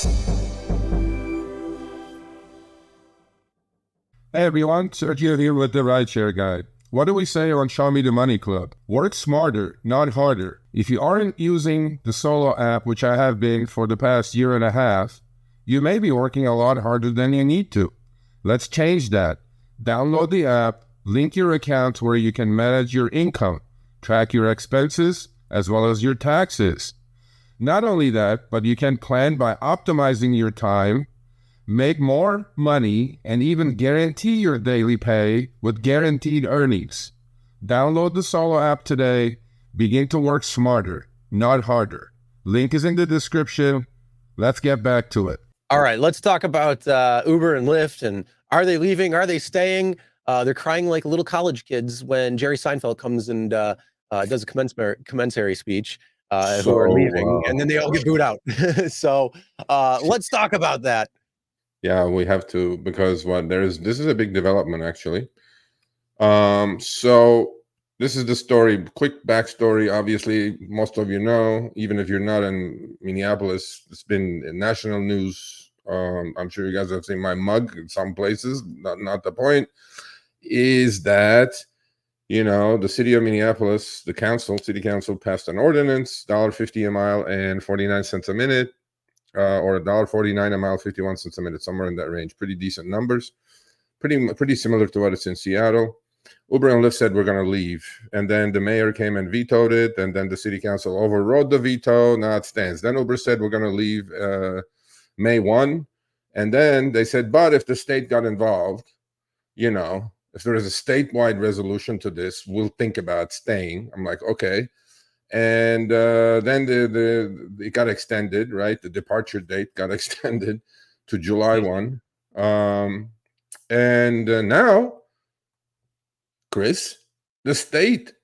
Hey everyone, Sergio here with the Rideshare Guy. What do we say on Show Me the Money Club? Work smarter, not harder. If you aren't using the Solo app, which I have been for the past year and a half, you may be working a lot harder than you need to. Let's change that. Download the app, link your account where you can manage your income, track your expenses, as well as your taxes. Not only that, but you can plan by optimizing your time, make more money, and even guarantee your daily pay with guaranteed earnings. Download the Solo app today. Begin to work smarter, not harder. Link is in the description. Let's get back to it. All right, let's talk about Uber and Lyft. And are they leaving? Are they staying? They're crying like little college kids when Jerry Seinfeld comes and does a commensary speech who are leaving, and then they all get booed out. So let's talk about that. Yeah, we have to, because this is a big development actually. So this is the story, quick backstory. Obviously, most of you know, even if you're not in Minneapolis, it's been in national news. I'm sure you guys have seen my mug in some places. Not the point. Is that, you know, the city of Minneapolis, the city council passed an ordinance, $1.50 a mile and 49 cents a minute. Or $1.49 a mile, 51 cents a minute, somewhere in that range. Pretty decent numbers. Pretty similar to what it's in Seattle. Uber and Lyft said we're going to leave. And then the mayor came and vetoed it. And then the city council overrode the veto. Now it stands. Then Uber said we're going to leave May 1. And then they said, but if the state got involved, you know, if there is a statewide resolution to this, we'll think about staying. I'm like, okay. And then it got extended, right? The departure date got extended to July 1. And now, Chris, the state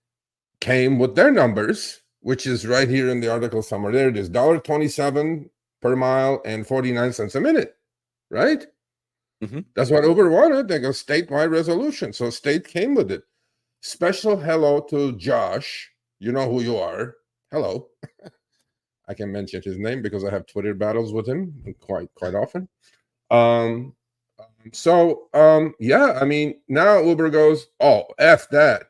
came with their numbers, which is right here in the article somewhere. There it is, $1.27 per mile and 49 cents a minute, right? Mm-hmm. That's what Uber wanted. They got a statewide resolution. So state came with it. Special hello to Josh. You know who you are. Hello. I can mention his name because I have Twitter battles with him quite often. Yeah, I mean, now Uber goes, oh, F that.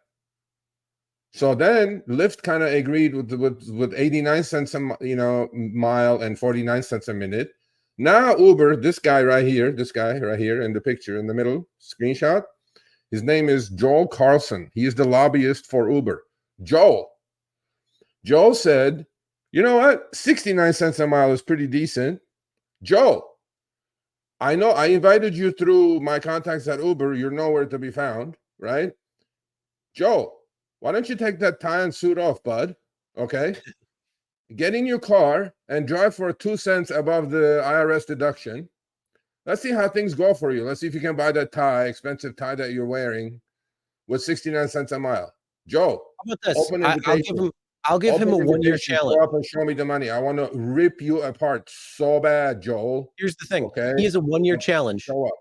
So then Lyft kind of agreed with 89 cents a mile and 49 cents a minute. Now Uber, this guy right here in the picture in the middle screenshot, his name is Joel Carlson. He is the lobbyist for Uber. Joel said, you know what? 69 cents a mile is pretty decent. Joel, I know I invited you through my contacts at Uber. You're nowhere to be found, right? Joel, why don't you take that tie and suit off, bud? Okay? Get in your car and drive for 2 cents above the IRS deduction. Let's see how things go for you. Let's see if you can buy that expensive tie that you're wearing with 69 cents a mile. Joe, how about this? I'll give him a 1-year challenge. Go up and show me the money. I want to rip you apart so bad, Joel. Here's the thing. Okay? He has a 1-year challenge. Show up.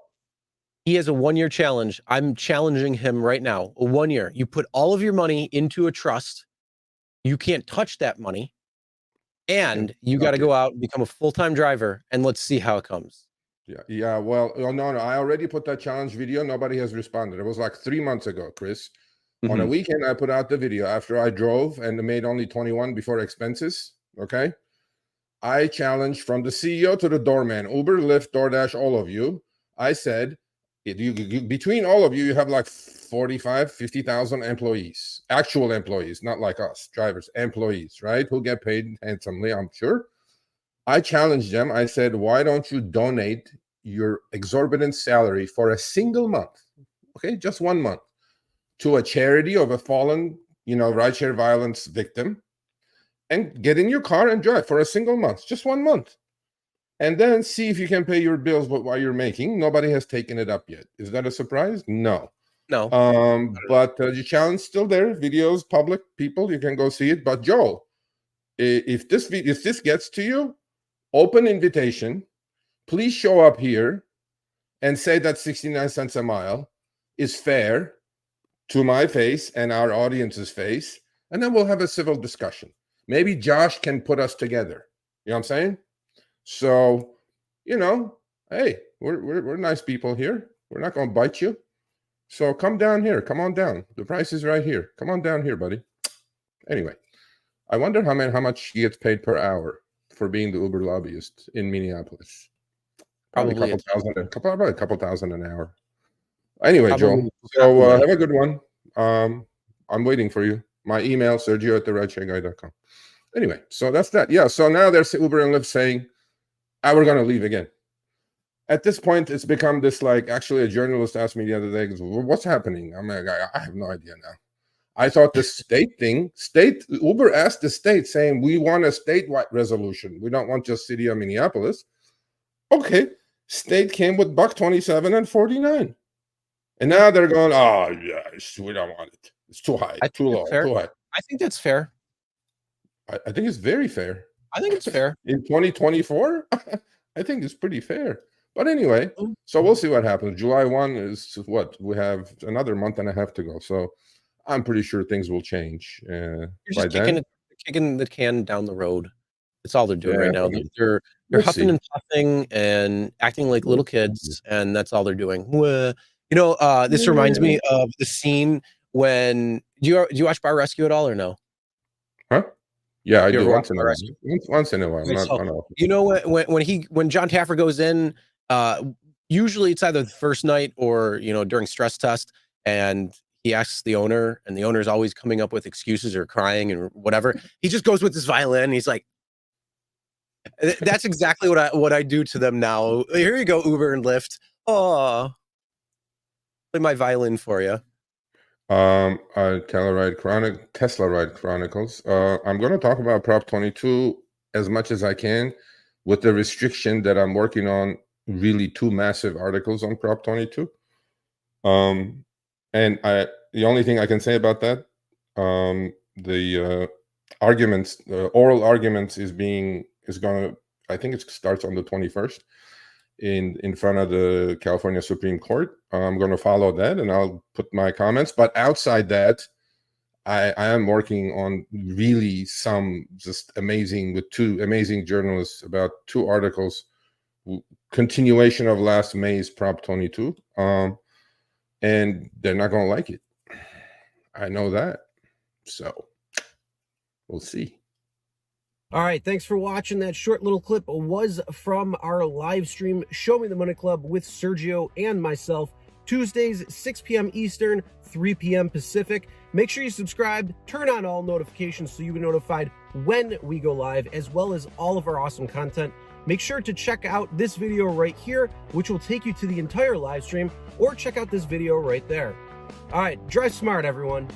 He has a 1-year challenge. I'm challenging him right now. 1 year. You put all of your money into a trust. You can't touch that money. And you got to go out and become a full-time driver, and let's see how it comes. Yeah. Well, no. I already put that challenge video. Nobody has responded. It was like 3 months ago, Chris. Mm-hmm. On a weekend, I put out the video after I drove and made only 21 before expenses. Okay. I challenged from the CEO to the doorman, Uber, Lyft, Doordash, all of you. I said, between all of you, you have like 50,000 employees, actual employees, not like us, drivers, employees, right? Who get paid handsomely, I'm sure. I challenged them. I said, why don't you donate your exorbitant salary for a single month? Okay, just 1 month to a charity of a fallen, rideshare violence victim, and get in your car and drive for a single month, just 1 month. And then see if you can pay your bills while you're making. Nobody has taken it up yet. Is that a surprise? No. But the challenge is still there. Videos, public, people, you can go see it. But Joel, if this gets to you, open invitation. Please show up here and say that 69 cents a mile is fair to my face and our audience's face. And then we'll have a civil discussion. Maybe Josh can put us together. You know what I'm saying? So you know, hey, we're nice people here. We're not going to bite you. So come down here. Come on down. The price is right here. Come on down here, buddy. Anyway, I wonder how much he gets paid per hour for being the Uber lobbyist in Minneapolis. Probably a couple thousand an hour. Anyway, Joel, so have a good one. I'm waiting for you. My email, Sergio@rideshareguy.com. Anyway, so that's that. Yeah, so now there's Uber and Lyft saying, we're going to leave again. At this point, it's become this, like, actually a journalist asked me the other day, what's happening? I'm like, I have no idea now. I thought the Uber asked the state saying, we want a statewide resolution. We don't want just city of Minneapolis. Okay. State came with $127 and $49. And now they're going, oh, yeah, we don't want it. It's too high, too low, too high. I think that's fair. I think it's very fair. I think it's fair. In 2024, I think it's pretty fair. But anyway, so we'll see what happens. July 1 is what? We have another month and a half to go. So I'm pretty sure things will change. You're just kicking the can down the road. That's all they're doing right now. They're huffing and puffing and acting like little kids, and that's all they're doing. This reminds me of the scene when do you watch Bar Rescue at all or no? Huh? Yeah, I do once in a while. Once in a while. When John Taffer goes in, usually it's either the first night or during stress test, and he asks the owner, and the owner is always coming up with excuses or crying and whatever. He just goes with his violin. And he's like, that's exactly what I do to them now. Here you go, Uber and Lyft. Oh, play my violin for you. Tesla Ride Chronicles. I'm going to talk about Prop 22 as much as I can, with the restriction that I'm working on really 2 massive articles on Prop 22. And the only thing I can say about that, the arguments, oral arguments is going to, I think it starts on the 21st in front of the California Supreme Court. I'm going to follow that, and I'll put my comments. But outside that, I am working on really some just amazing, with 2 amazing journalists, about 2 articles, continuation of last May's Prop 22. And they're not going to like it. I know that. So we'll see. All right, thanks for watching. That short little clip was from our live stream, Show Me the Money Club, with Sergio and myself, Tuesdays, 6 p.m. Eastern, 3 p.m. Pacific. Make sure you subscribe, turn on all notifications so you'll be notified when we go live, as well as all of our awesome content. Make sure to check out this video right here, which will take you to the entire live stream, or check out this video right there. All right, drive smart, everyone.